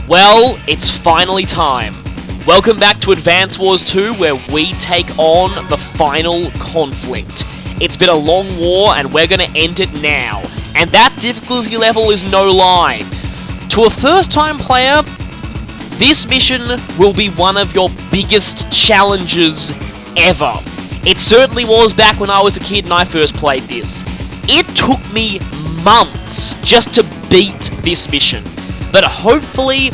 Well, it's finally time. Welcome back to Advance Wars 2, where we take on the final conflict. It's been a long war, and we're going to end it now. And that difficulty level is no lie. To a first-time player, this mission will be one of your biggest challenges ever. It certainly was back when I was a kid and I first played this. It took me months just to beat this mission. But hopefully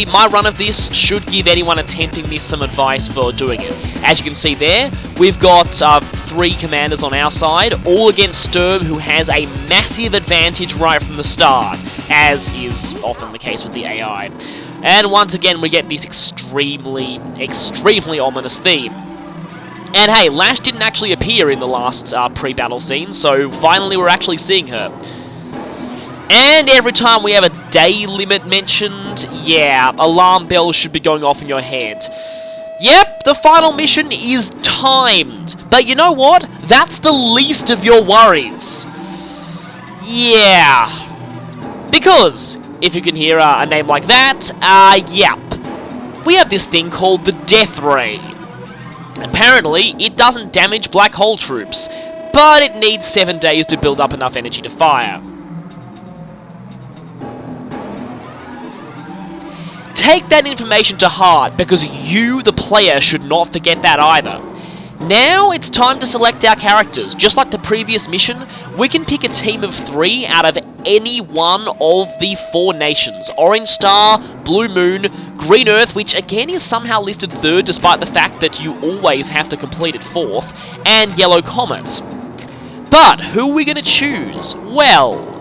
my run of this should give anyone attempting this some advice for doing it. As you can see there, we've got 3 commanders on our side, all against Sturm, who has a massive advantage right from the start, as is often the case with the AI. And once again, we get this extremely ominous theme. And hey, Lash didn't actually appear in the last pre-battle scene, so finally we're actually seeing her. And every time we have a day limit mentioned, yeah, alarm bells should be going off in your head. Yep, the final mission is timed. But you know what? That's the least of your worries. Yeah. Because, if you can hear a name like that, yep. We have this thing called the Death Ray. Apparently, it doesn't damage black hole troops, but it needs 7 days to build up enough energy to fire. Take that information to heart, because you, the player, should not forget that either. Now it's time to select our characters. Just like the previous mission, we can pick a team of 3 out of any one of the 4 nations. Orange Star, Blue Moon, Green Earth, which again is somehow listed 3rd despite the fact that you always have to complete it 4th, and Yellow Comet. But who are we going to choose? Well,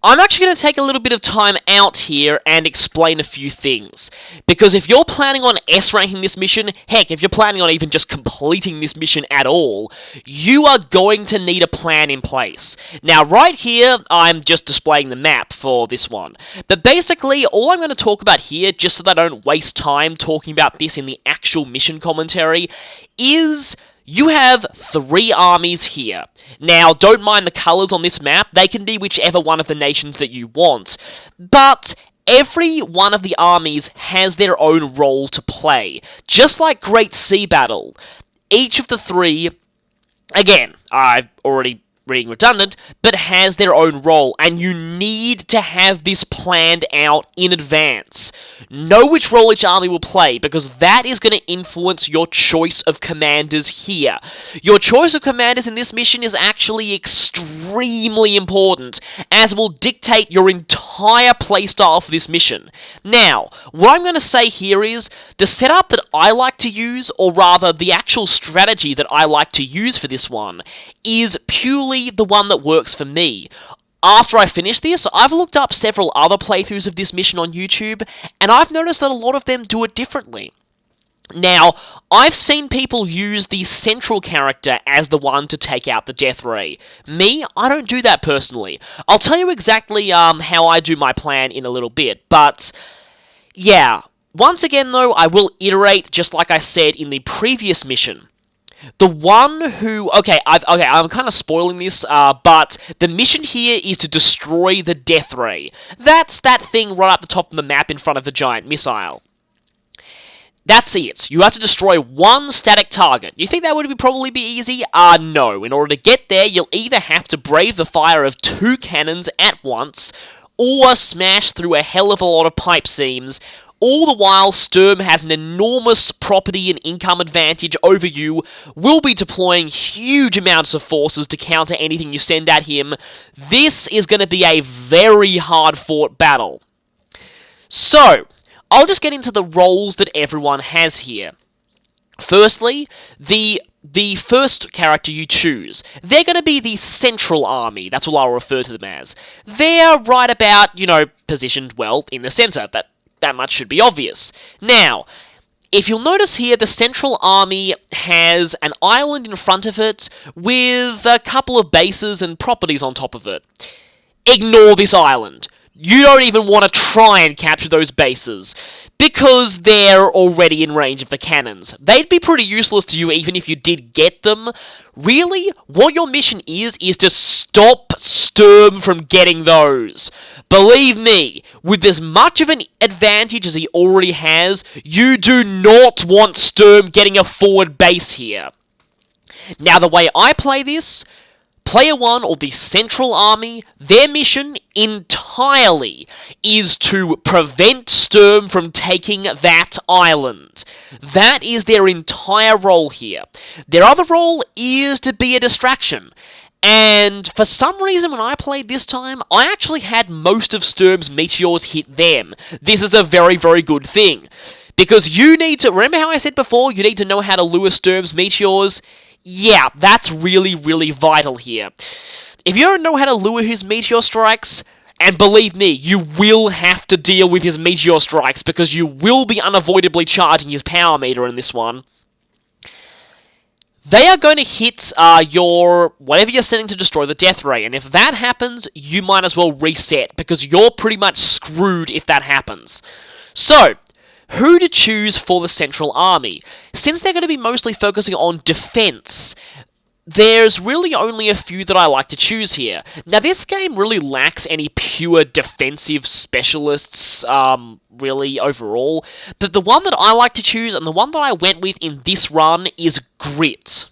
I'm actually going to take a little bit of time out here and explain a few things. Because if you're planning on S-ranking this mission, heck, if you're planning on even just completing this mission at all, you are going to need a plan in place. Now, right here, I'm just displaying the map for this one. But basically, all I'm going to talk about here, just so that I don't waste time talking about this in the actual mission commentary, is you have 3 armies here. Now, don't mind the colours on this map, they can be whichever one of the nations that you want, but every one of the armies has their own role to play. Just like Great Sea Battle, each of the 3, again, I've already reading redundant, but has their own role, and you need to have this planned out in advance. Know which role each army will play, because that is going to influence your choice of commanders here. Your choice of commanders in this mission is actually extremely important, as it will dictate your entire playstyle for this mission. Now, what I'm going to say here is, the setup that I like to use, or rather the actual strategy that I like to use for this one, is purely the one that works for me. After I finish this, I've looked up several other playthroughs of this mission on YouTube, and I've noticed that a lot of them do it differently. Now, I've seen people use the central character as the one to take out the Death Ray. Me, I don't do that personally. I'll tell you exactly how I do my plan in a little bit, but yeah. Once again though, I will iterate just like I said in the previous mission. The one who... I'm kind of spoiling this, but the mission here is to destroy the Death Ray. That's that thing right up the top of the map in front of the giant missile. That's it. You have to destroy one static target. You think that would probably be easy? No. In order to get there, you'll either have to brave the fire of 2 cannons at once, or smash through a hell of a lot of pipe seams. All the while, Sturm has an enormous property and income advantage over you, will be deploying huge amounts of forces to counter anything you send at him. This is going to be a very hard-fought battle. So, I'll just get into the roles that everyone has here. Firstly, the first character you choose. They're going to be the Central Army, that's what I'll refer to them as. They're right about, positioned well in the center. That much should be obvious. Now, if you'll notice here, the Central Army has an island in front of it with a couple of bases and properties on top of it. Ignore this island. You don't even want to try and capture those bases, because they're already in range of the cannons. They'd be pretty useless to you even if you did get them. Really, what your mission is to stop Sturm from getting those. Believe me, with as much of an advantage as he already has, you do not want Sturm getting a forward base here. Now, the way I play this, Player 1, or the Central Army, their mission entirely is to prevent Sturm from taking that island. That is their entire role here. Their other role is to be a distraction. And for some reason, when I played this time, I actually had most of Sturm's meteors hit them. This is a very, very good thing. Because you need to, remember how I said before, you need to know how to lure Sturm's meteors? Yeah, that's really, really vital here. If you don't know how to lure his meteor strikes, and believe me, you will have to deal with his meteor strikes, because you will be unavoidably charging his power meter in this one. They are going to hit whatever you're sending to destroy the death ray, and if that happens, you might as well reset, because you're pretty much screwed if that happens. So, who to choose for the Central Army? Since they're going to be mostly focusing on defense, there's really only a few that I like to choose here. Now, this game really lacks any pure defensive specialists, really, overall, but the one that I like to choose, and the one that I went with in this run, is Grit.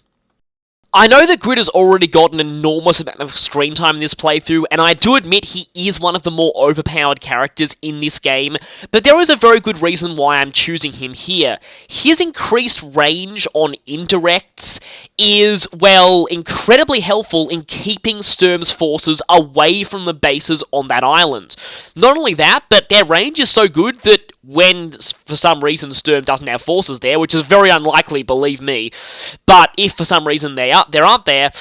I know that Grit has already got an enormous amount of screen time in this playthrough, and I do admit he is one of the more overpowered characters in this game, but there is a very good reason why I'm choosing him here. His increased range on indirects is, well, incredibly helpful in keeping Sturm's forces away from the bases on that island. Not only that, but their range is so good that when, for some reason, Sturm doesn't have forces there, which is very unlikely, believe me, but if for some reason they aren't there,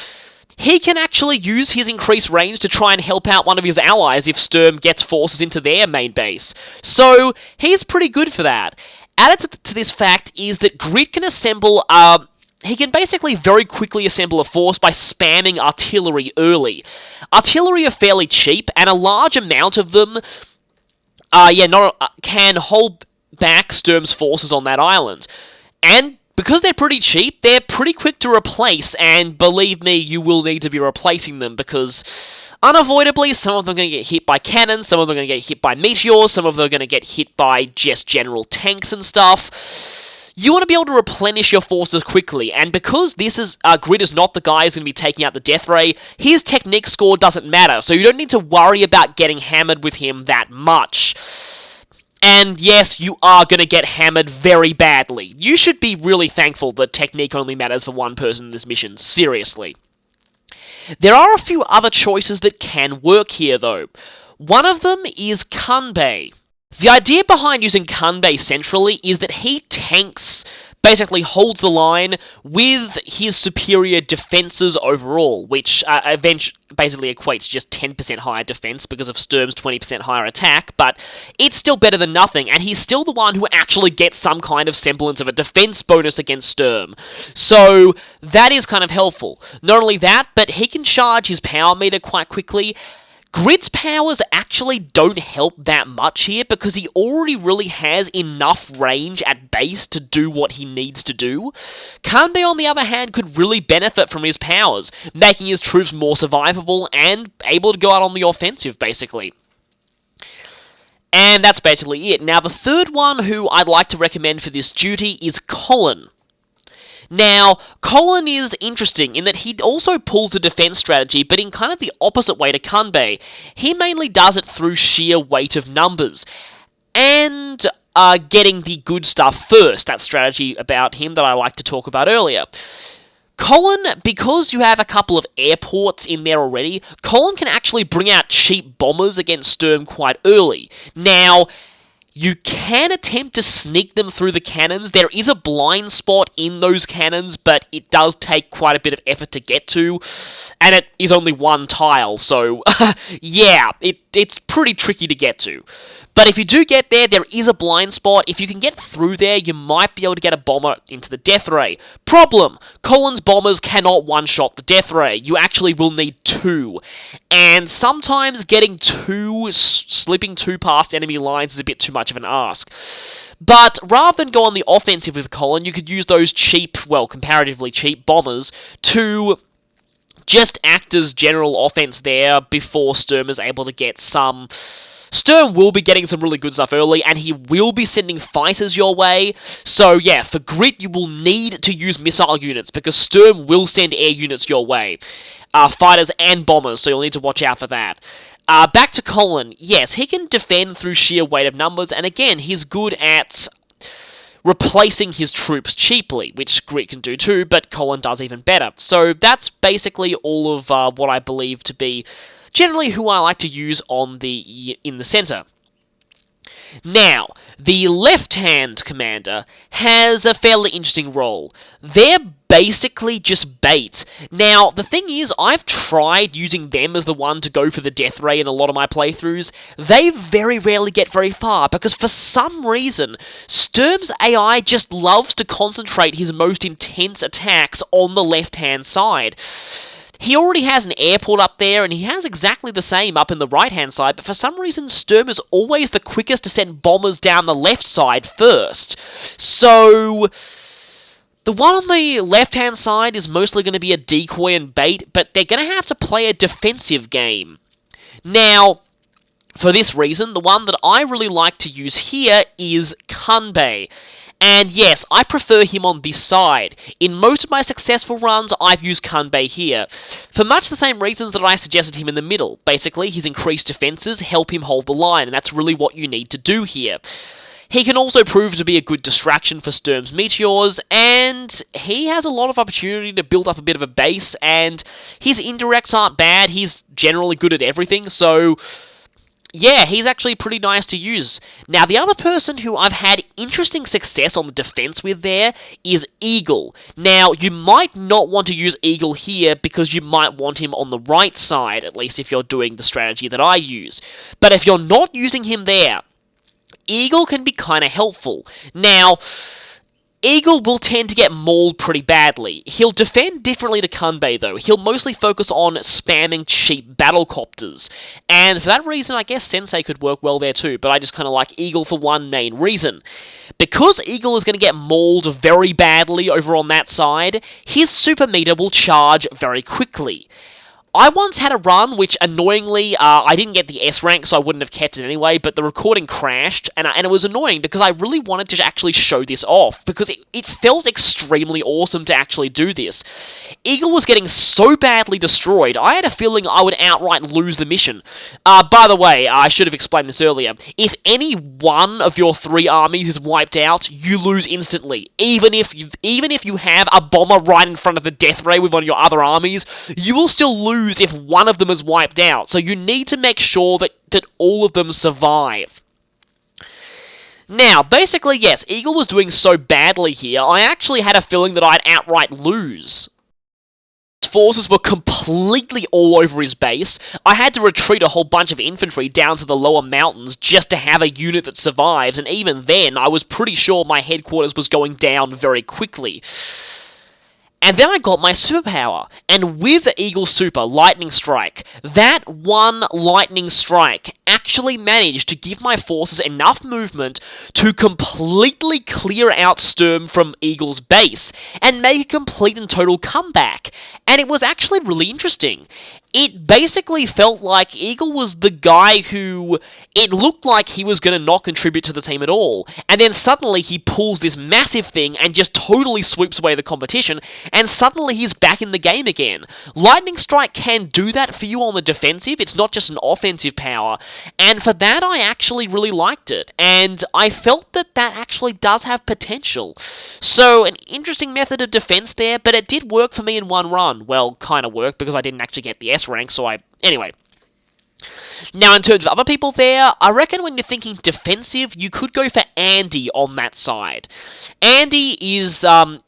he can actually use his increased range to try and help out one of his allies if Sturm gets forces into their main base. So, he's pretty good for that. Added to this fact is that Grit can assemble, he can basically very quickly assemble a force by spamming artillery early. Artillery are fairly cheap, and a large amount of them can hold back Sturm's forces on that island. And because they're pretty cheap, they're pretty quick to replace, and believe me, you will need to be replacing them, because unavoidably, some of them are going to get hit by cannons, some of them are going to get hit by meteors, some of them are going to get hit by just general tanks and stuff. You want to be able to replenish your forces quickly, and because this is Grit is not the guy who's going to be taking out the Death Ray, his technique score doesn't matter, so you don't need to worry about getting hammered with him that much. And yes, you are going to get hammered very badly. You should be really thankful that technique only matters for one person in this mission, seriously. There are a few other choices that can work here, though. One of them is Kanbei. The idea behind using Kanbei centrally is that he tanks, basically holds the line with his superior defenses overall, which basically equates just 10% higher defense because of Sturm's 20% higher attack, but it's still better than nothing, and he's still the one who actually gets some kind of semblance of a defense bonus against Sturm. So that is kind of helpful. Not only that, but he can charge his power meter quite quickly. Grit's powers actually don't help that much here because he already really has enough range at base to do what he needs to do. Kanbei, on the other hand, could really benefit from his powers, making his troops more survivable and able to go out on the offensive, basically. And that's basically it. Now, the third one who I'd like to recommend for this duty is Colin. Now, Colin is interesting in that he also pulls the defense strategy, but in kind of the opposite way to Kanbei. He mainly does it through sheer weight of numbers, and getting the good stuff first, that strategy about him that I like to talk about earlier. Colin, because you have a couple of airports in there already, Colin can actually bring out cheap bombers against Sturm quite early. Now, you can attempt to sneak them through the cannons. There is a blind spot in those cannons, but it does take quite a bit of effort to get to, and it is only one tile, so yeah, it's pretty tricky to get to. But if you do get there, there is a blind spot. If you can get through there, you might be able to get a bomber into the Death Ray. Problem: Colin's bombers cannot one-shot the Death Ray. You actually will need two. And sometimes getting slipping two past enemy lines is a bit too much of an ask. But rather than go on the offensive with Colin, you could use those cheap, well, comparatively cheap bombers to just act as general offense there before Sturm is able to get some... Sturm will be getting some really good stuff early, and he will be sending fighters your way. So yeah, for Grit, you will need to use missile units, because Sturm will send air units your way. Fighters and bombers, so you'll need to watch out for that. Back to Colin. Yes, he can defend through sheer weight of numbers, and again, he's good at replacing his troops cheaply, which Grit can do too, but Colin does even better. So that's basically all of what I believe to be generally who I like to use in the center. Now, the left-hand commander has a fairly interesting role. They're basically just bait. Now, the thing is, I've tried using them as the one to go for the death ray in a lot of my playthroughs. They very rarely get very far, because for some reason, Sturm's AI just loves to concentrate his most intense attacks on the left-hand side. He already has an airport up there, and he has exactly the same up in the right-hand side, but for some reason, Sturm is always the quickest to send bombers down the left side first. So the one on the left-hand side is mostly going to be a decoy and bait, but they're going to have to play a defensive game. Now, for this reason, the one that I really like to use here is Kanbei. And yes, I prefer him on this side. In most of my successful runs, I've used Kanbei here, for much the same reasons that I suggested him in the middle. Basically, his increased defenses help him hold the line, and that's really what you need to do here. He can also prove to be a good distraction for Sturm's meteors, and he has a lot of opportunity to build up a bit of a base, and his indirects aren't bad. He's generally good at everything, so yeah, he's actually pretty nice to use. Now, the other person who I've had interesting success on the defense with there is Eagle. Now, you might not want to use Eagle here because you might want him on the right side, at least if you're doing the strategy that I use. But if you're not using him there, Eagle can be kind of helpful. Now, Eagle will tend to get mauled pretty badly. He'll defend differently to Kanbei, though. He'll mostly focus on spamming cheap battlecopters. And for that reason, I guess Sensei could work well there too, but I just kind of like Eagle for one main reason. Because Eagle is going to get mauled very badly over on that side, his super meter will charge very quickly. I once had a run which, annoyingly, I didn't get the S rank, so I wouldn't have kept it anyway, but the recording crashed, and it was annoying because I really wanted to actually show this off, because it felt extremely awesome to actually do this. Eagle was getting so badly destroyed, I had a feeling I would outright lose the mission. By the way, I should have explained this earlier. If any one of your 3 armies is wiped out, you lose instantly. Even if you have a bomber right in front of the death ray with one of your other armies, you will still lose if one of them is wiped out, so you need to make sure that all of them survive. Now, basically, yes, Eagle was doing so badly here, I actually had a feeling that I'd outright lose. His forces were completely all over his base. I had to retreat a whole bunch of infantry down to the lower mountains just to have a unit that survives, and even then, I was pretty sure my headquarters was going down very quickly. And then I got my superpower, and with the Eagle Super Lightning Strike, that one Lightning Strike actually managed to give my forces enough movement to completely clear out Sturm from Eagle's base, and make a complete and total comeback. And it was actually really interesting. It basically felt like Eagle was the guy who, it looked like he was going to not contribute to the team at all, and then suddenly he pulls this massive thing and just totally sweeps away the competition, and suddenly he's back in the game again. Lightning Strike can do that for you on the defensive, it's not just an offensive power, and for that I actually really liked it, and I felt that that actually does have potential. So, an interesting method of defense there, but it did work for me in one run. Well, kind of worked, because I didn't actually get the S rank, so anyway. Now, in terms of other people there, I reckon when you're thinking defensive, you could go for Andy on that side. Andy is,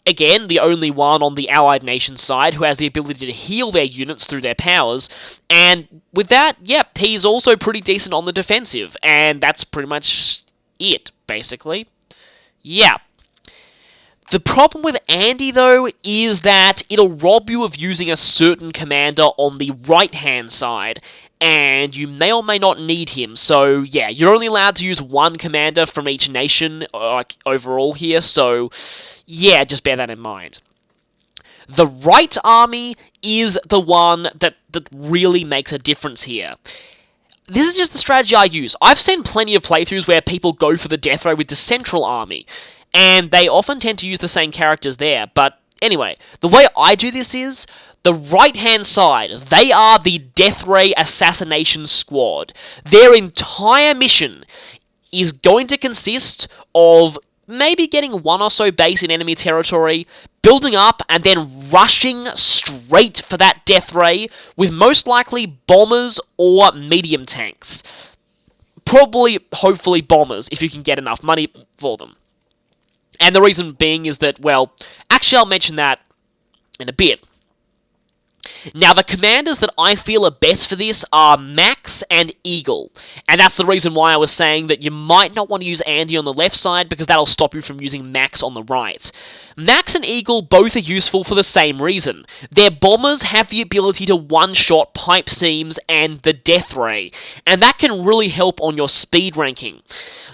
again, the only one on the Allied Nations side who has the ability to heal their units through their powers, and with that, yep, he's also pretty decent on the defensive, and that's pretty much it, basically. Yeah. The problem with Andy, though, is that it'll rob you of using a certain commander on the right-hand side, and you may or may not need him, so yeah, you're only allowed to use one commander from each nation, like, overall here, so yeah, just bear that in mind. The right army is the one that really makes a difference here. This is just the strategy I use. I've seen plenty of playthroughs where people go for the death ray with the central army, and they often tend to use the same characters there. But anyway, the way I do this is, the right-hand side, they are the death ray assassination squad. Their entire mission is going to consist of maybe getting one or so base in enemy territory, building up, and then rushing straight for that death ray with most likely bombers or medium tanks. Probably, hopefully, bombers, if you can get enough money for them. And the reason being is that, well, actually I'll mention that in a bit. Now, the commanders that I feel are best for this are Max and Eagle, and that's the reason why I was saying that you might not want to use Andy on the left side, because that'll stop you from using Max on the right. Max and Eagle both are useful for the same reason. Their bombers have the ability to one-shot pipe seams and the death ray, and that can really help on your speed ranking.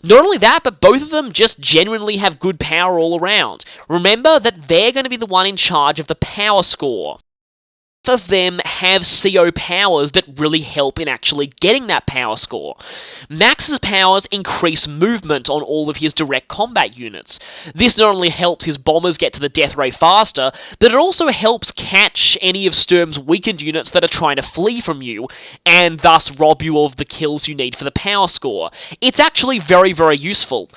Not only that, but both of them just genuinely have good power all around. Remember that they're going to be the one in charge of the power score. Of them have CO powers that really help in actually getting that power score. Max's powers increase movement on all of his direct combat units. This not only helps his bombers get to the death ray faster, but it also helps catch any of Sturm's weakened units that are trying to flee from you, and thus rob you of the kills you need for the power score. It's actually very, very useful.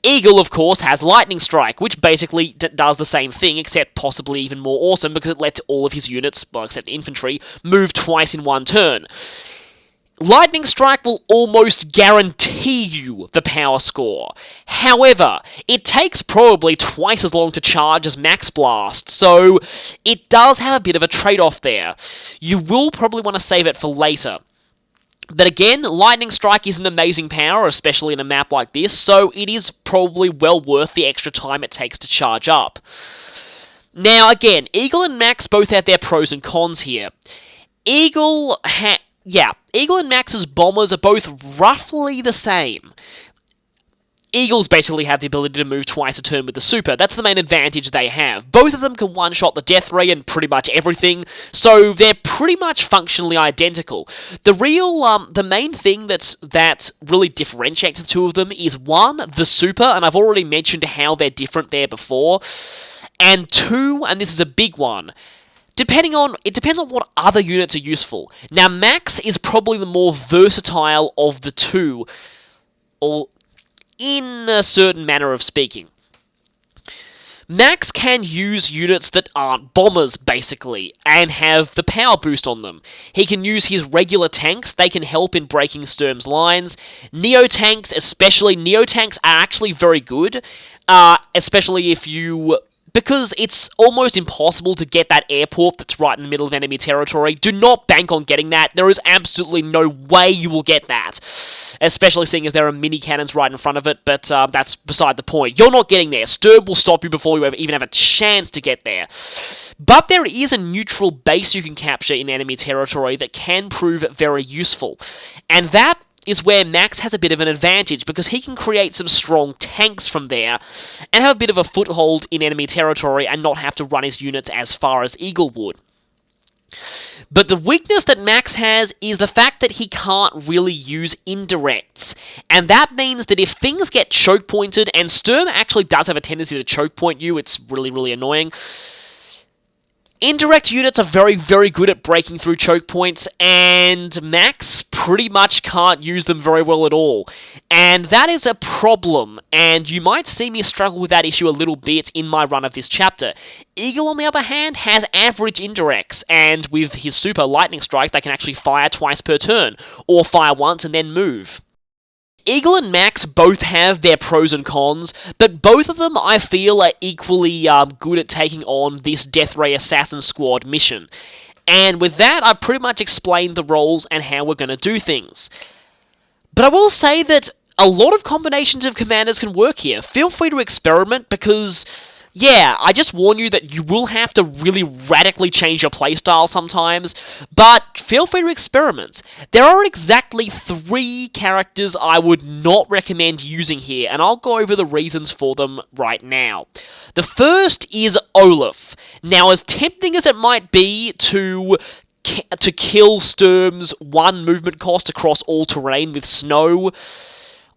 Eagle, of course, has Lightning Strike, which basically does the same thing, except possibly even more awesome, because it lets all of his units, well, except infantry, move twice in one turn. Lightning Strike will almost guarantee you the power score. However, it takes probably twice as long to charge as Max Blast, so it does have a bit of a trade-off there. You will probably want to save it for later. But again, Lightning Strike is an amazing power, especially in a map like this, so it is probably well worth the extra time it takes to charge up. Now again, Eagle and Max both have their pros and cons here. Eagle and Max's bombers are both roughly the same. Eagles basically have the ability to move twice a turn with the super. That's the main advantage they have. Both of them can one-shot the death ray and pretty much everything, so they're pretty much functionally identical. The main thing that really differentiates the two of them is, one, the super, and I've already mentioned how they're different there before, and two, and this is a big one, it depends on what other units are useful. Now, Max is probably the more versatile of the two, or in a certain manner of speaking. Max can use units that aren't bombers, basically, and have the power boost on them. He can use his regular tanks, they can help in breaking Sturm's lines. Neo-tanks, especially, Neo-tanks are actually very good, especially if you... because it's almost impossible to get that airport that's right in the middle of enemy territory. Do not bank on getting that. There is absolutely no way you will get that. Especially seeing as there are mini cannons right in front of it, but that's beside the point. You're not getting there. Sturm will stop you before you even have a chance to get there. But there is a neutral base you can capture in enemy territory that can prove very useful. And that is where Max has a bit of an advantage, because he can create some strong tanks from there and have a bit of a foothold in enemy territory and not have to run his units as far as Eagle would. But the weakness that Max has is the fact that he can't really use indirects, and that means that if things get choke pointed, and Sturm actually does have a tendency to choke point you, it's really, really annoying. Indirect units are very, very good at breaking through choke points, and Max pretty much can't use them very well at all. And that is a problem, and you might see me struggle with that issue a little bit in my run of this chapter. Eagle, on the other hand, has average indirects, and with his super Lightning Strike, they can actually fire twice per turn, or fire once and then move. Eagle and Max both have their pros and cons, but both of them, I feel, are equally good at taking on this Death Ray Assassin Squad mission. And with that, I've pretty much explained the roles and how we're going to do things. But I will say that a lot of combinations of commanders can work here. Feel free to experiment, because Yeah, I just warn you that you will have to really radically change your playstyle sometimes, but feel free to experiment. There are exactly 3 characters I would not recommend using here, and I'll go over the reasons for them right now. The first is Olaf. Now, as tempting as it might be to kill Sturm's 1 movement cost across all terrain with snow,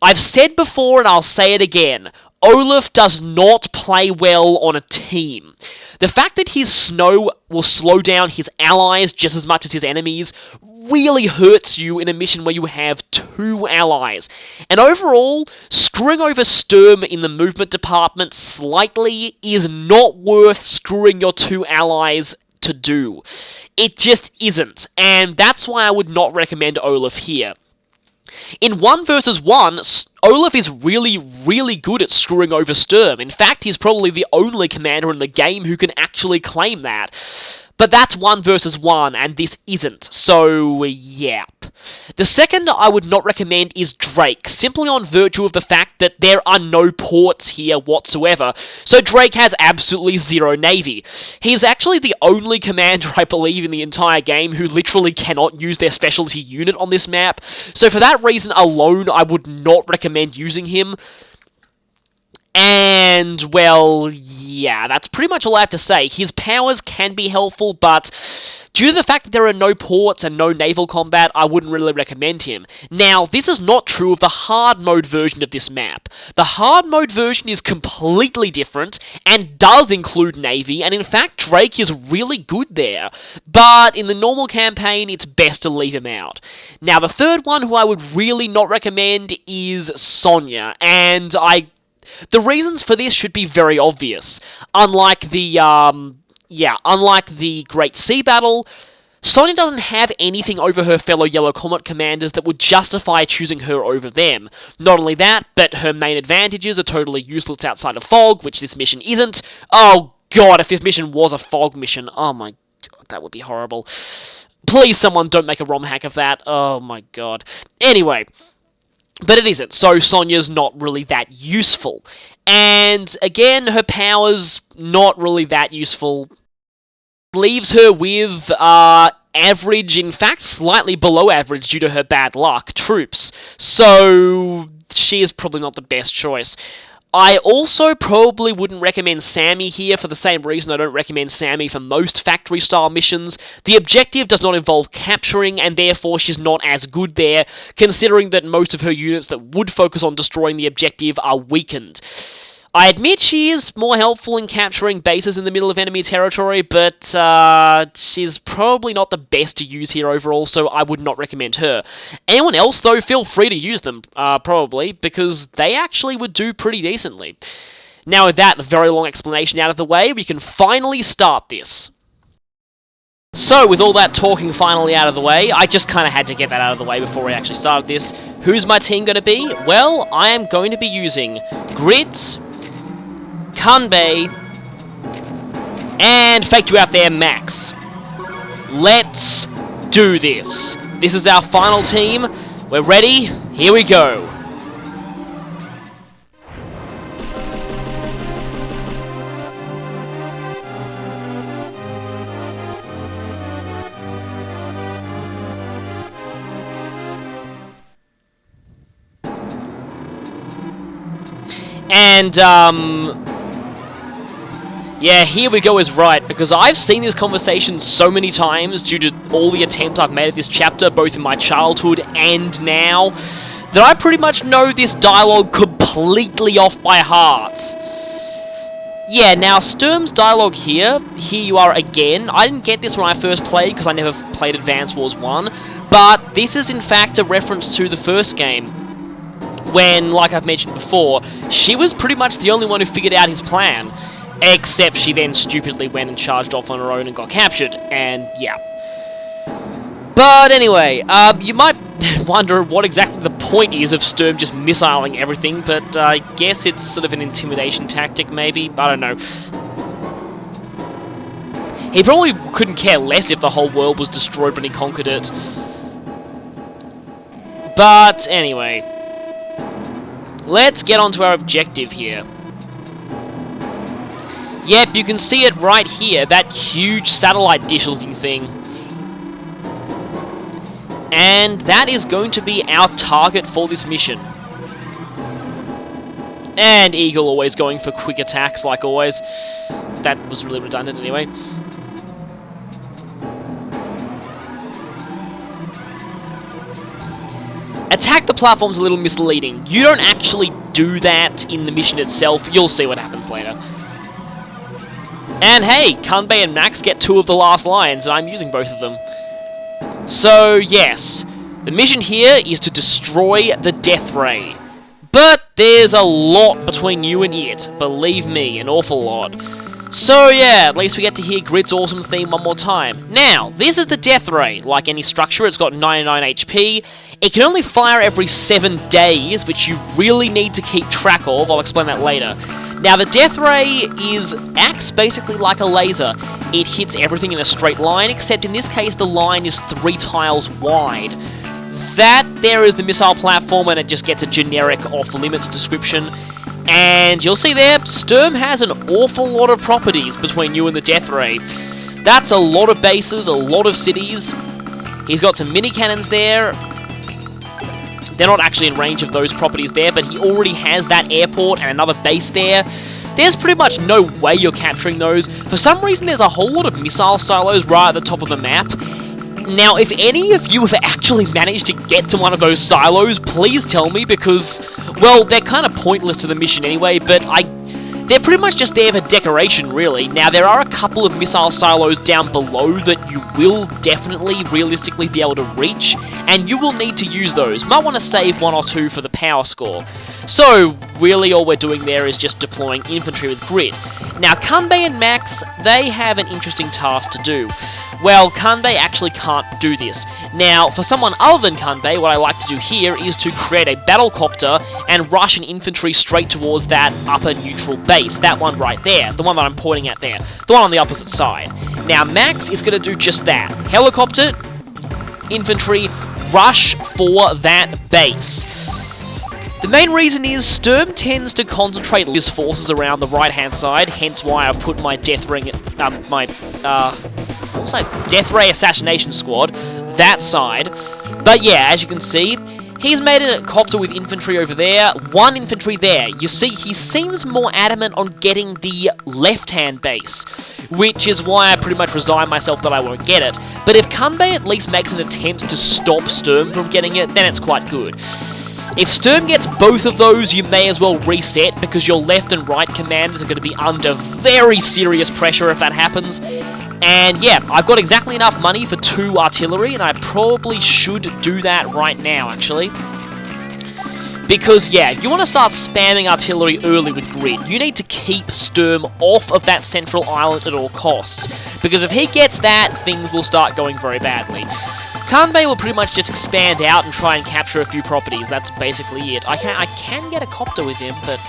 I've said before and I'll say it again, Olaf does not play well on a team. The fact that his snow will slow down his allies just as much as his enemies really hurts you in a mission where you have 2 allies. And overall, screwing over Sturm in the movement department slightly is not worth screwing your 2 allies to do. It just isn't, and that's why I would not recommend Olaf here. In 1 versus 1, Olaf is really, really good at screwing over Sturm. In fact, he's probably the only commander in the game who can actually claim that. But that's 1 versus 1, and this isn't, so yeah. The second I would not recommend is Drake, simply on virtue of the fact that there are no ports here whatsoever, so Drake has absolutely 0 navy. He's actually the only commander, I believe, in the entire game who literally cannot use their specialty unit on this map, so for that reason alone, I would not recommend using him. And, well, yeah, that's pretty much all I have to say. His powers can be helpful, but due to the fact that there are no ports and no naval combat, I wouldn't really recommend him. Now, this is not true of the hard mode version of this map. The hard mode version is completely different, and does include navy, and in fact, Drake is really good there. But in the normal campaign, it's best to leave him out. Now, the third one who I would really not recommend is Sonya, and the reasons for this should be very obvious. Unlike the Great Sea Battle, Sonya doesn't have anything over her fellow Yellow Comet commanders that would justify choosing her over them. Not only that, but her main advantages are totally useless outside of Fog, which this mission isn't. Oh god, if this mission was a Fog mission, oh my god, that would be horrible. Please, someone don't make a ROM hack of that. Oh my god. Anyway, but it isn't, so Sonya's not really that useful. And again, her powers, not really that useful. Leaves her with, average, in fact, slightly below average due to her bad luck, troops. So, she is probably not the best choice. I also probably wouldn't recommend Sammy here for the same reason I don't recommend Sammy for most factory-style missions. The objective does not involve capturing, and therefore she's not as good there, considering that most of her units that would focus on destroying the objective are weakened. I admit she is more helpful in capturing bases in the middle of enemy territory, but she's probably not the best to use here overall, so I would not recommend her. Anyone else, though, feel free to use them, probably, because they actually would do pretty decently. Now with that very long explanation out of the way, we can finally start this. So, with all that talking finally out of the way, I just kind of had to get that out of the way before we actually started this. Who's my team going to be? Well, I am going to be using Grit, Kanbei, and Fake You Out There, Max. Let's do this. This is our final team. We're ready. Here we go. And, yeah, here we go is right, because I've seen this conversation so many times due to all the attempts I've made at this chapter, both in my childhood and now, that I pretty much know this dialogue completely off by heart. Yeah, now, Sturm's dialogue here you are again. I didn't get this when I first played, because I never played Advance Wars 1, but this is in fact a reference to the first game, when, like I've mentioned before, she was pretty much the only one who figured out his plan. Except she then stupidly went and charged off on her own and got captured, and yeah. But anyway, you might wonder what exactly the point is of Sturm just missiling everything, but I guess it's sort of an intimidation tactic, maybe? I don't know. He probably couldn't care less if the whole world was destroyed when he conquered it. But anyway, let's get on to our objective here. Yep, you can see it right here, that huge satellite dish looking thing. And that is going to be our target for this mission. And Eagle always going for quick attacks, like always. That was really redundant anyway. Attack the platform's a little misleading. You don't actually do that in the mission itself. You'll see what happens later. And hey, Kanbei and Max get 2 of the last lines, and I'm using both of them. So, yes, the mission here is to destroy the Death Ray. But there's a lot between you and it. Believe me, an awful lot. So yeah, at least we get to hear Grid's awesome theme one more time. Now, this is the Death Ray. Like any structure, it's got 99 HP. It can only fire every 7 days, which you really need to keep track of. I'll explain that later. Now, the Death Ray acts basically like a laser. It hits everything in a straight line, except in this case, the line is 3 tiles wide. That there is the missile platform, and it just gets a generic off-limits description. And you'll see there, Sturm has an awful lot of properties between you and the Death Ray. That's a lot of bases, a lot of cities. He's got some mini cannons there. They're not actually in range of those properties there, but he already has that airport and another base there. There's pretty much no way you're capturing those. For some reason, there's a whole lot of missile silos right at the top of the map. Now, if any of you have actually managed to get to one of those silos, please tell me, because, well, they're kind of pointless to the mission anyway, but they're pretty much just there for decoration, really. Now, there are a couple of missile silos down below that you will definitely, realistically be able to reach, and you will need to use those. Might want to save 1 or 2 for the power score. So, really all we're doing there is just deploying infantry with Grid. Now, Kanbei and Max, they have an interesting task to do. Well, Kanbei actually can't do this. Now, for someone other than Kanbei, what I like to do here is to create a battlecopter and rush an infantry straight towards that upper neutral base. That one right there. The one that I'm pointing at there. The one on the opposite side. Now, Max is going to do just that. Helicopter, infantry, rush for that base. The main reason is Sturm tends to concentrate his forces around the right-hand side, hence why I put my Death Ray Assassination Squad that side. But yeah, as you can see, he's made a copter with infantry over there, 1 infantry there. You see, he seems more adamant on getting the left-hand base, which is why I pretty much resign myself that I won't get it. But if Kanbei at least makes an attempt to stop Sturm from getting it, then it's quite good. If Sturm gets both of those, you may as well reset, because your left and right commanders are going to be under very serious pressure if that happens. And yeah, I've got exactly enough money for 2 artillery, and I probably should do that right now, actually. Because, yeah, you want to start spamming artillery early with Grid. You need to keep Sturm off of that central island at all costs. Because if he gets that, things will start going very badly. Kanbei will pretty much just expand out and try and capture a few properties. That's basically it. I can get a copter with him, but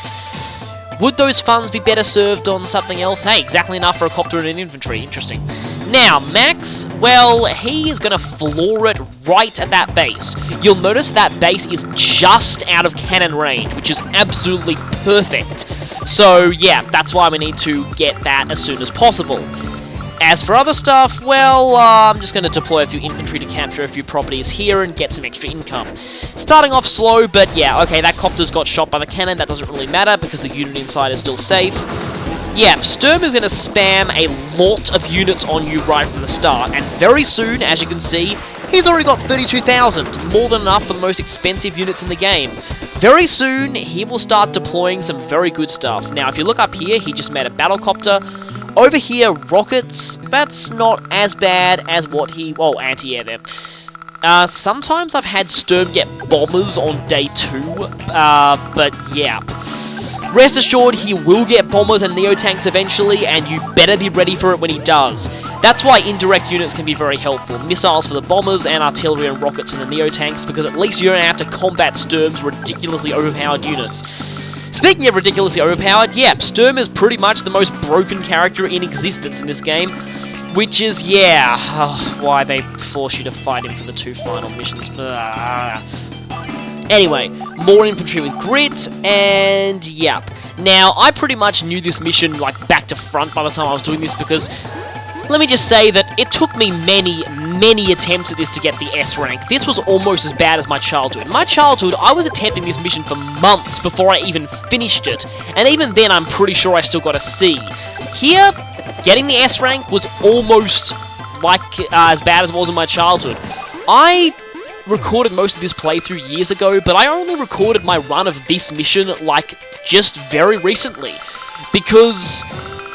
would those funds be better served on something else? Hey, exactly enough for a copter and an infantry. Interesting. Now, Max, well, he is going to floor it right at that base. You'll notice that base is just out of cannon range, which is absolutely perfect. So, yeah, that's why we need to get that as soon as possible. As for other stuff, well, I'm just going to deploy a few infantry to capture a few properties here and get some extra income. Starting off slow, but yeah, okay, that copter's got shot by the cannon. That doesn't really matter because the unit inside is still safe. Yeah, Sturm is going to spam a lot of units on you right from the start, and very soon, as you can see, he's already got 32,000, more than enough for the most expensive units in the game. Very soon, he will start deploying some very good stuff. Now, if you look up here, he just made a battlecopter. Over here, rockets, that's not as bad as what he... Oh, anti-air there. Sometimes I've had Sturm get bombers on day 2, but yeah. Rest assured, he will get bombers and neo-tanks eventually, and you better be ready for it when he does. That's why indirect units can be very helpful. Missiles for the bombers, and artillery and rockets for the neo-tanks, because at least you don't have to combat Sturm's ridiculously overpowered units. Speaking of ridiculously overpowered, yeah, Sturm is pretty much the most broken character in existence in this game. Which is, yeah, why they force you to fight him for the 2 final missions. Anyway, more infantry with Grid, and yep. Now, I pretty much knew this mission, like, back to front by the time I was doing this, because let me just say that it took me many attempts at this to get the S rank. This was almost as bad as my childhood. In my childhood, I was attempting this mission for months before I even finished it, and even then I'm pretty sure I still got a C. Here, getting the S rank was almost like as bad as it was in my childhood. I recorded most of this playthrough years ago, but I only recorded my run of this mission, like, just very recently. Because,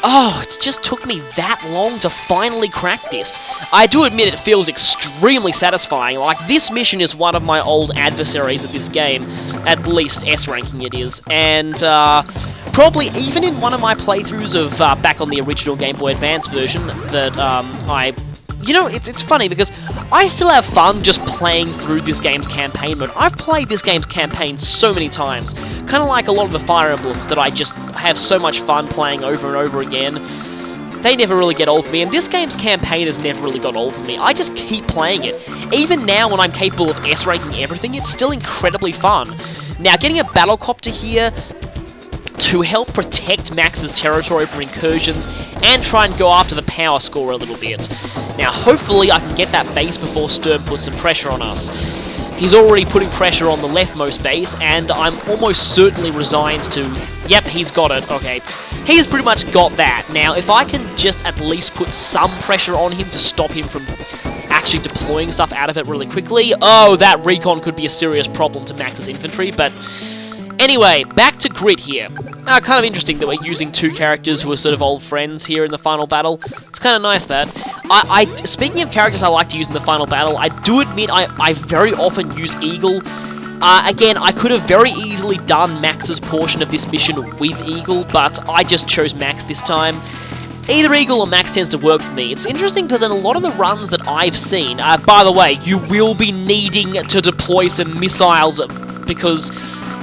oh, it just took me that long to finally crack this. I do admit it feels extremely satisfying. Like, this mission is one of my old adversaries at this game, at least S ranking it is, and probably even in one of my playthroughs of back on the original Game Boy Advance version that you know, it's funny because I still have fun just playing through this game's campaign mode. I've played this game's campaign so many times, kind of like a lot of the Fire Emblems that I just have so much fun playing over and over again. They never really get old for me, and this game's campaign has never really got old for me. I just keep playing it. Even now when I'm capable of S-ranking everything, it's still incredibly fun. Now, getting a battlecopter here to help protect Max's territory from incursions and try and go after the power score a little bit. Now, hopefully I can get that base before Sturm puts some pressure on us. He's already putting pressure on the leftmost base, and I'm almost certainly resigned to... Yep, he's got it. Okay. He's pretty much got that. Now, if I can just at least put some pressure on him to stop him from actually deploying stuff out of it really quickly... Oh, that recon could be a serious problem to Max's infantry, but... Anyway, back to Grit here. Kind of interesting that we're using two characters who are sort of old friends here in the final battle. It's kind of nice that. Speaking of characters I like to use in the final battle, I do admit I very often use Eagle. Again, I could have very easily done Max's portion of this mission with Eagle, but I just chose Max this time. Either Eagle or Max tends to work for me. It's interesting because in a lot of the runs that I've seen, by the way, you will be needing to deploy some missiles because...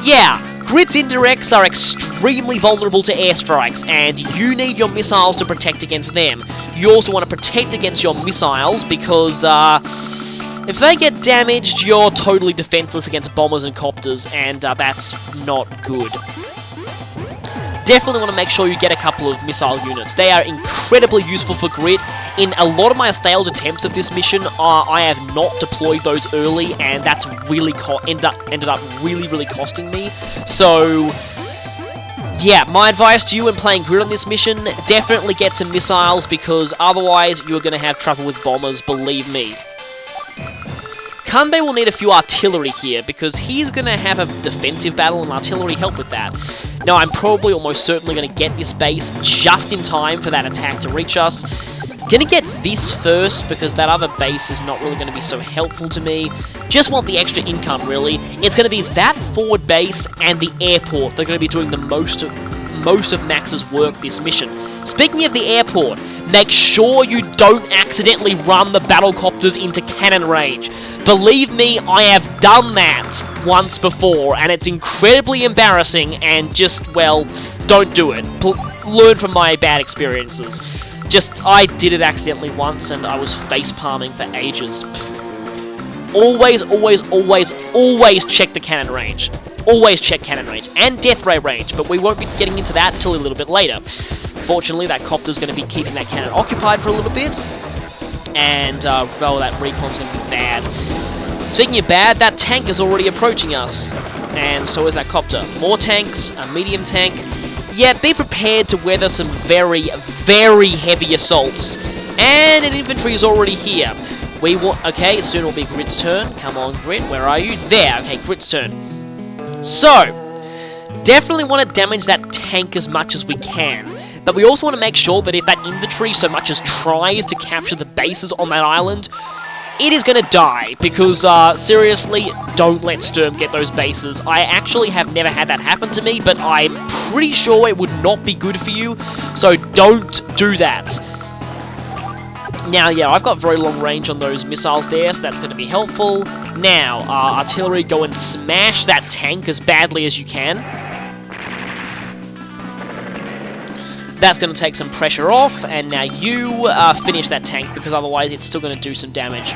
Yeah, Grit's indirects are extremely vulnerable to airstrikes, and you need your missiles to protect against them. You also want to protect against your missiles because, if they get damaged, you're totally defenseless against bombers and copters, and that's not good. Definitely want to make sure you get a couple of missile units. They are incredibly useful for Grit. In a lot of my failed attempts of this mission, I have not deployed those early, and that's really ended up really costing me. So, yeah, my advice to you when playing Grit on this mission, definitely get some missiles, because otherwise you're going to have trouble with bombers, believe me. Kanbei will need a few artillery here, because he's going to have a defensive battle, and artillery help with that. Now, I'm probably almost certainly going to get this base just in time for that attack to reach us. Gonna get this first, because that other base is not really going to be so helpful to me. Just want the extra income, really. It's going to be that forward base and the airport that are going to be doing the most of Max's work this mission. Speaking of the airport, make sure you don't accidentally run the battlecopters into cannon range. Believe me, I have done that once before, and it's incredibly embarrassing, and just, well, don't do it. Learn from my bad experiences. I did it accidentally once, and I was face-palming for ages. Always check the cannon range. Always check cannon range, and death ray range, but we won't be getting into that until a little bit later. Fortunately, that copter's going to be keeping that cannon occupied for a little bit, and, well, that recon's going to be bad. Speaking of bad, that tank is already approaching us, and so is that copter. More tanks, a medium tank. Yeah, be prepared to weather some very heavy assaults. And an infantry is already here. Okay, soon will be Grit's turn. Come on, Grit, where are you? There, okay, Grit's turn. So, definitely want to damage that tank as much as we can. But we also want to make sure that if that infantry so much as tries to capture the bases on that island, it is going to die, because, seriously, don't let Sturm get those bases. I actually have never had that happen to me, but I'm pretty sure it would not be good for you, so don't do that. Now, yeah, I've got very long range on those missiles there, so that's going to be helpful. Now, artillery, go and smash that tank as badly as you can. That's going to take some pressure off, and now you finish that tank, because otherwise it's still going to do some damage.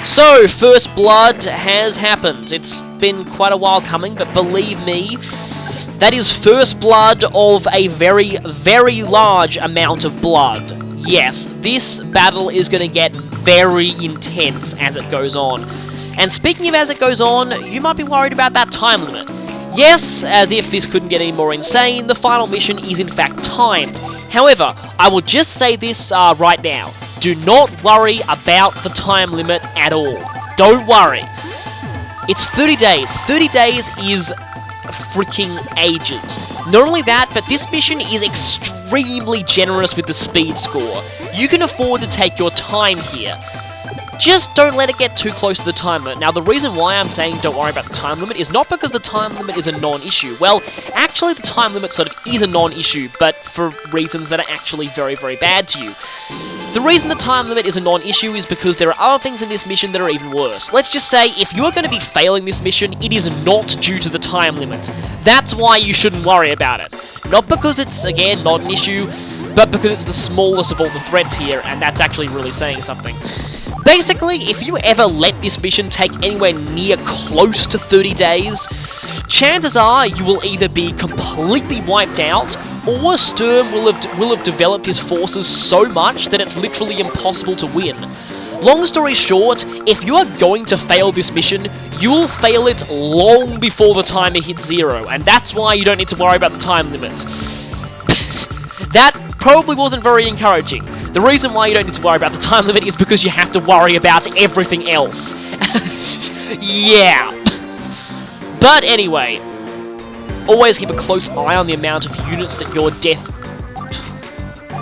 So, first blood has happened. It's been quite a while coming, but believe me, That is first blood of a very, very large amount of blood. Yes, this battle is going to get very intense as it goes on. And speaking of as it goes on, you might be worried about that time limit. Yes, as if this couldn't get any more insane, the final mission is in fact timed. However, I will just say this right now. Do not worry about the time limit at all. Don't worry. It's 30 days. 30 days is freaking ages. Not only that, but this mission is extremely generous with the speed score. You can afford to take your time here. Just don't let it get too close to the time limit. Now, the reason why I'm saying don't worry about the time limit is not because the time limit is a non-issue. Well, actually, the time limit sort of is a non-issue, but for reasons that are actually very, very bad to you. The reason the time limit is a non-issue is because there are other things in this mission that are even worse. Let's just say, if you are going to be failing this mission, it is not due to the time limit. That's why you shouldn't worry about it. Not because it's, again, not an issue, but because it's the smallest of all the threats here, and that's actually really saying something. Basically, if you ever let this mission take anywhere near close to 30 days, chances are you will either be completely wiped out, or Sturm will have developed his forces so much that it's literally impossible to win. Long story short, if you are going to fail this mission, you will fail it long before the timer hits 0, and that's why you don't need to worry about the time limit. That probably wasn't very encouraging. The reason why you don't need to worry about the time limit is because you have to worry about everything else. Yeah. But anyway, always keep a close eye on the amount of units that your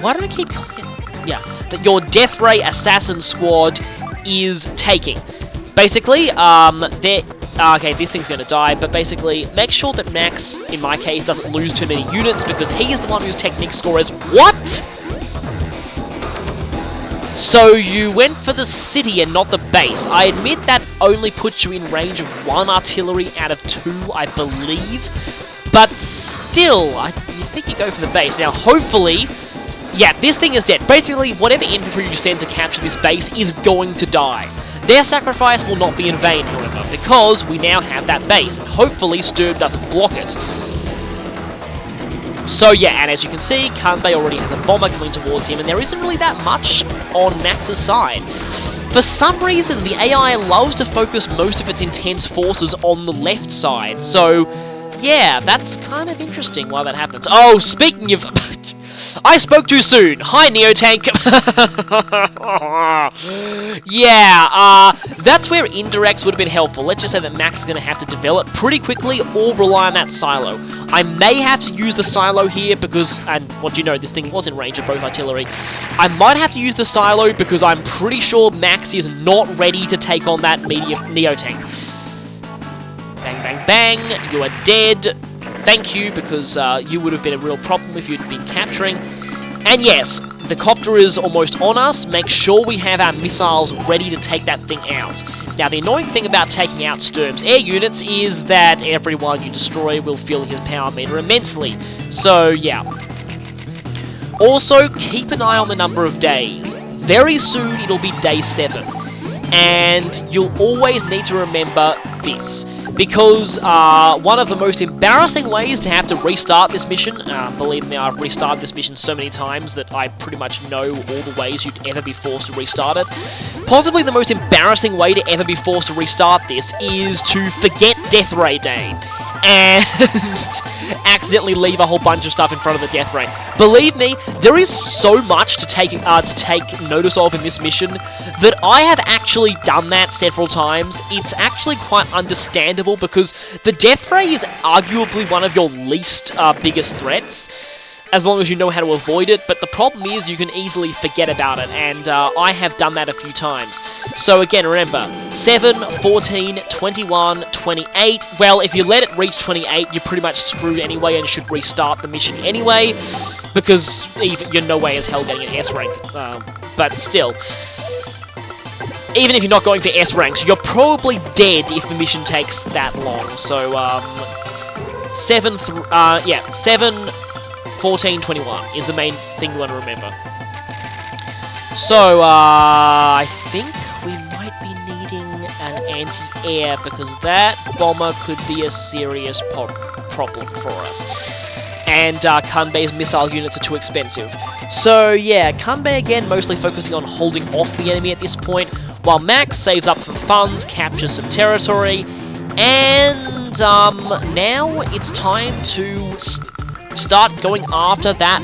Why do I keep calling it? Yeah, that your Death Ray Assassin Squad is taking. Basically, okay, this thing's gonna die, but basically, make sure that Max, in my case, doesn't lose too many units, because he is the one whose technique score is... What?! So you went for the city and not the base. I admit that only puts you in range of 1 artillery out of 2, I believe. But still, you think you go for the base. Now, hopefully... Yeah, this thing is dead. Basically, whatever infantry you send to capture this base is going to die. Their sacrifice will not be in vain, however, because we now have that base, and hopefully Sturm doesn't block it. So yeah, and as you can see, Kanbei already has a bomber coming towards him, and there isn't really that much on Max's side. For some reason, the AI loves to focus most of its intense forces on the left side, so yeah, that's kind of interesting why that happens. Oh, speaking of... I spoke too soon! Hi, Neotank! Yeah, that's where indirects would have been helpful. Let's just say that Max is going to have to develop pretty quickly or rely on that silo. I may have to use the silo here because, and what do you know, this thing was in range of both artillery. I might have to use the silo because I'm pretty sure Max is not ready to take on that Neotank. Bang, bang, bang, you are dead. Thank you, because you would have been a real problem if you'd been capturing. And yes, the copter is almost on us. Make sure we have our missiles ready to take that thing out. Now, the annoying thing about taking out Sturm's air units is that everyone you destroy will fill his power meter immensely. So, yeah. Also, keep an eye on the number of days. Very soon, it'll be day 7. And you'll always need to remember this. Because one of the most embarrassing ways to have to restart this mission, believe me, I've restarted this mission so many times that I pretty much know all the ways you'd ever be forced to restart it. Possibly the most embarrassing way to ever be forced to restart this is to forget Death Ray Day and accidentally leave a whole bunch of stuff in front of the Death Ray. Believe me, there is so much to take notice of in this mission that I have actually done that several times. It's actually quite understandable because the Death Ray is arguably one of your least biggest threats, as long as you know how to avoid it, but the problem is you can easily forget about it, and I have done that a few times. So again, remember, 7, 14, 21, 28, well, if you let it reach 28, you're pretty much screwed anyway and should restart the mission anyway, because you're no way as hell getting an S rank, but still. Even if you're not going for S ranks, you're probably dead if the mission takes that long, so, 7, 14, 21 is the main thing you want to remember. So, I think we might be needing an anti-air because that bomber could be a serious problem for us. And Kanbei's missile units are too expensive. So yeah, Kanbei again mostly focusing on holding off the enemy at this point, while Max saves up some funds, captures some territory, and now it's time to start going after that,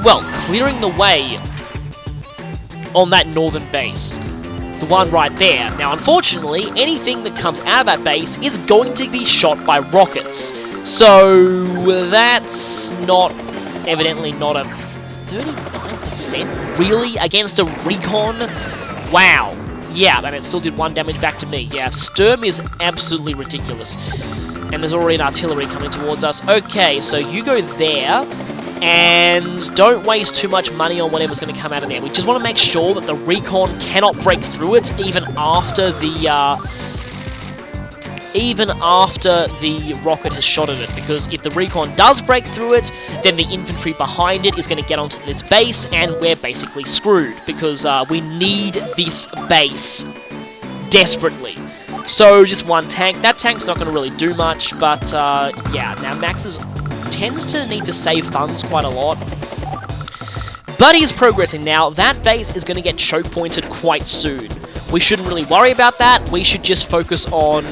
well, clearing the way on that northern base. The one right there. Now, unfortunately, anything that comes out of that base is going to be shot by rockets. So, that's evidently not a 39% really against a recon. Wow. Yeah, and it still did 1 damage back to me. Yeah, Sturm is absolutely ridiculous. And there's already an artillery coming towards us. Okay, so you go there. And don't waste too much money on whatever's going to come out of there. We just want to make sure that the recon cannot break through it even after the rocket has shot at it. Because if the recon does break through it, then the infantry behind it is going to get onto this base, and we're basically screwed. Because we need this base desperately. So just 1 tank. That tank's not going to really do much, but yeah. Now Max tends to need to save funds quite a lot. But he is progressing now. That base is going to get choke pointed quite soon. We shouldn't really worry about that. We should just focus on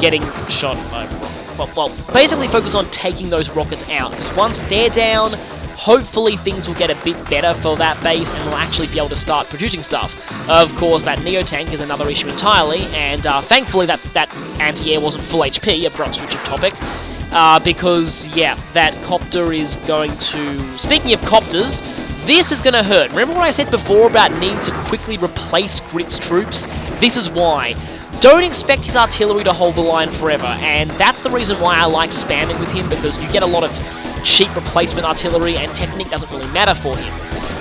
getting shot by rockets. Well, basically focus on taking those rockets out. Because once they're down, hopefully things will get a bit better for that base and we'll actually be able to start producing stuff. Of course, that Neo tank is another issue entirely. And thankfully that anti-air wasn't full HP. Abrupt switch of topic. Because, yeah, that copter is going to... Speaking of copters, this is going to hurt. Remember what I said before about needing to quickly replace Grit's troops? This is why. Don't expect his artillery to hold the line forever, and that's the reason why I like spamming with him, because you get a lot of cheap replacement artillery, and technique doesn't really matter for him.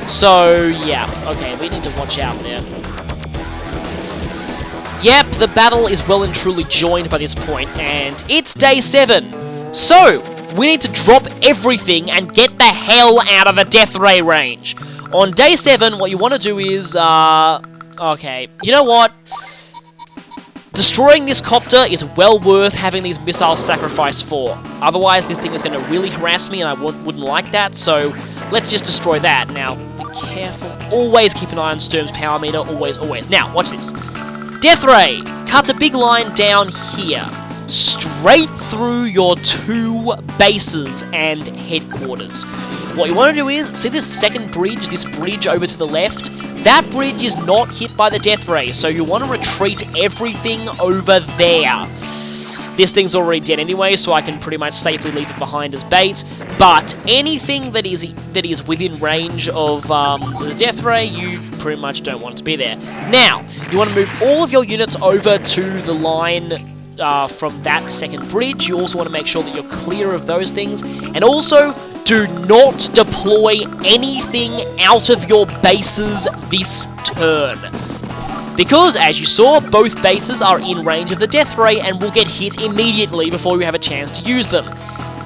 So, yeah, okay, we need to watch out there. Yep, the battle is well and truly joined by this point, and it's day 7. So, we need to drop everything and get the hell out of the death ray range. On day 7, what you want to do is, okay, you know what? Destroying this copter is well worth having these missiles sacrificed for. Otherwise, this thing is going to really harass me, and I wouldn't like that, so let's just destroy that. Now, be careful. Always keep an eye on Sturm's power meter. Always, always. Now, watch this. Death ray cuts a big line down here. Straight through your 2 bases and headquarters. What you want to do is, see this second bridge, this bridge over to the left? That bridge is not hit by the death ray, so you want to retreat everything over there. This thing's already dead anyway, so I can pretty much safely leave it behind as bait, but anything that is within range of the death ray, you pretty much don't want it to be there. Now, you want to move all of your units over to the line from that second bridge. You also want to make sure that you're clear of those things, and also do not deploy anything out of your bases this turn, because as you saw, both bases are in range of the death ray and will get hit immediately before you have a chance to use them,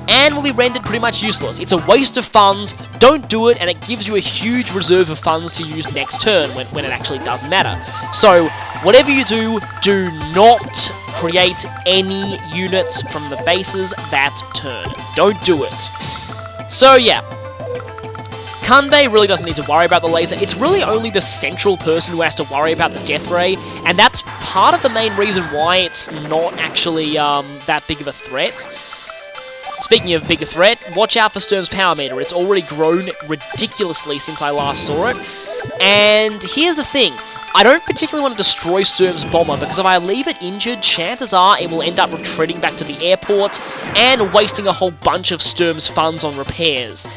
and will be rendered pretty much useless. It's a waste of funds, don't do it, and it gives you a huge reserve of funds to use next turn when it actually does matter. So whatever you do, do not create any units from the bases that turn. Don't do it. So yeah, Kanbei really doesn't need to worry about the laser. It's really only the central person who has to worry about the death ray, and that's part of the main reason why it's not actually that big of a threat. Speaking of bigger threat, watch out for Sturm's power meter. It's already grown ridiculously since I last saw it. And here's the thing. I don't particularly want to destroy Sturm's bomber, because if I leave it injured, chances are it will end up retreating back to the airport and wasting a whole bunch of Sturm's funds on repairs.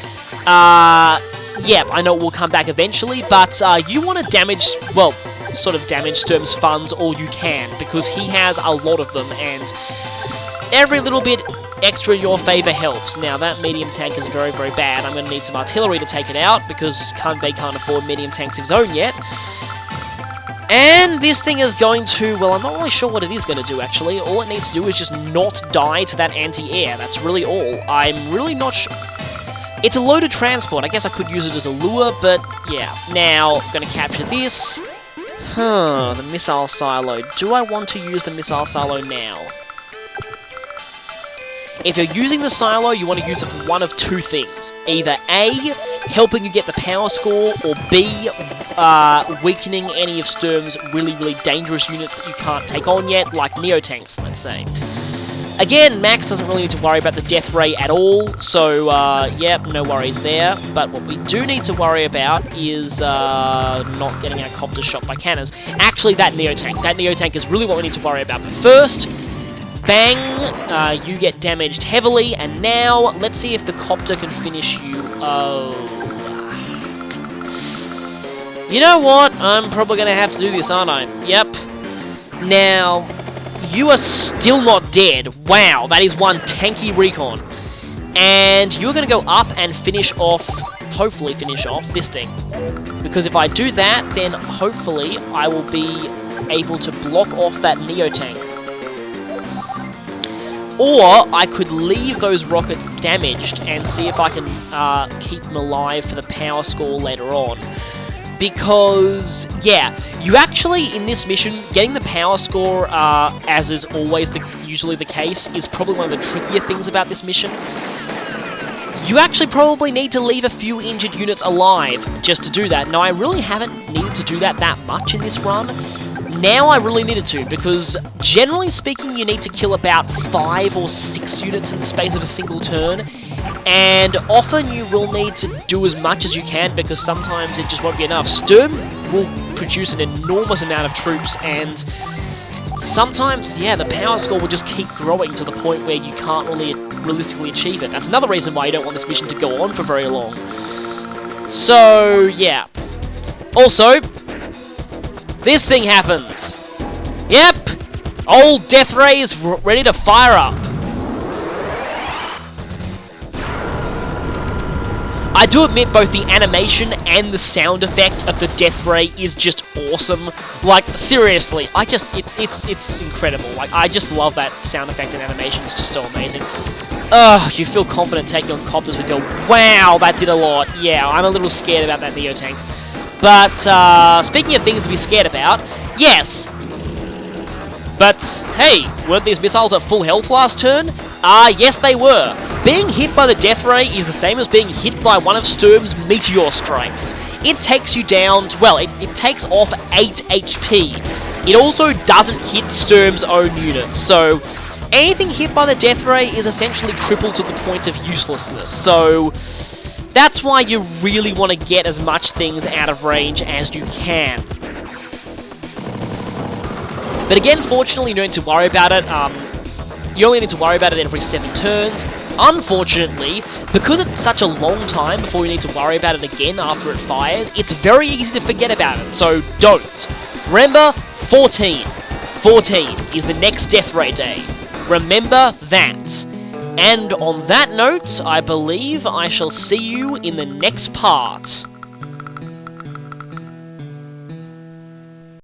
Yeah, I know it will come back eventually, but you want to damage, well, sort of damage Sturm's funds all you can, because he has a lot of them, and every little bit extra in your favour helps. Now, that medium tank is very, very bad. I'm going to need some artillery to take it out, because Kanbei can't afford medium tanks of his own yet. And this thing is going to, well, I'm not really sure what it is going to do, actually. All it needs to do is just not die to that anti-air. That's really all. I'm really not sure. It's a loaded transport. I guess I could use it as a lure, but yeah. Now, I'm going to capture this. The missile silo. Do I want to use the missile silo now? If you're using the silo, you want to use it for one of two things. Either A, helping you get the power score, or B, weakening any of Sturm's really, really dangerous units that you can't take on yet, like Neotanks, let's say. Again, Max doesn't really need to worry about the death ray at all, so, yep, no worries there. But what we do need to worry about is not getting our copters shot by cannons. Actually, that Neotank. That Neotank is really what we need to worry about. But first, bang, you get damaged heavily, and now, let's see if the copter can finish you. Oh. You know what? I'm probably going to have to do this, aren't I? Yep. Now, you are still not dead. Wow, that is one tanky recon. And you're going to go up and finish off, hopefully finish off this thing. Because if I do that, then hopefully I will be able to block off that Neotank. Or I could leave those rockets damaged and see if I can keep them alive for the power score later on. Because, yeah, you actually, in this mission, getting the power score, as is always usually the case, is probably one of the trickier things about this mission. You actually probably need to leave a few injured units alive just to do that. Now, I really haven't needed to do that much in this run. Now I really needed to, because generally speaking, you need to kill about 5 or 6 units in the space of a single turn. And often you will need to do as much as you can, because sometimes it just won't be enough. Sturm will produce an enormous amount of troops, and sometimes, yeah, the power score will just keep growing to the point where you can't really realistically achieve it. That's another reason why you don't want this mission to go on for very long. So, yeah. Also, this thing happens. Yep! Old Death Ray is ready to fire up. I do admit both the animation and the sound effect of the Death Ray is just awesome. Like, seriously, it's incredible. Like, I just love that sound effect and animation. It's just so amazing. You feel confident taking on copters with your... Wow, that did a lot. Yeah, I'm a little scared about that Neotank. But, speaking of things to be scared about, yes. But, hey, weren't these missiles at full health last turn? Yes they were. Being hit by the Death Ray is the same as being hit by one of Sturm's meteor strikes. It takes you down to, well, it takes off 8 HP. It also doesn't hit Sturm's own units, so anything hit by the Death Ray is essentially crippled to the point of uselessness, so that's why you really want to get as much things out of range as you can. But again, fortunately, you don't need to worry about it. You only need to worry about it every 7 turns. Unfortunately, because it's such a long time before you need to worry about it again after it fires, it's very easy to forget about it, so don't. Remember, 14. 14 is the next Death Ray day. Remember that. And on that note, I believe I shall see you in the next part.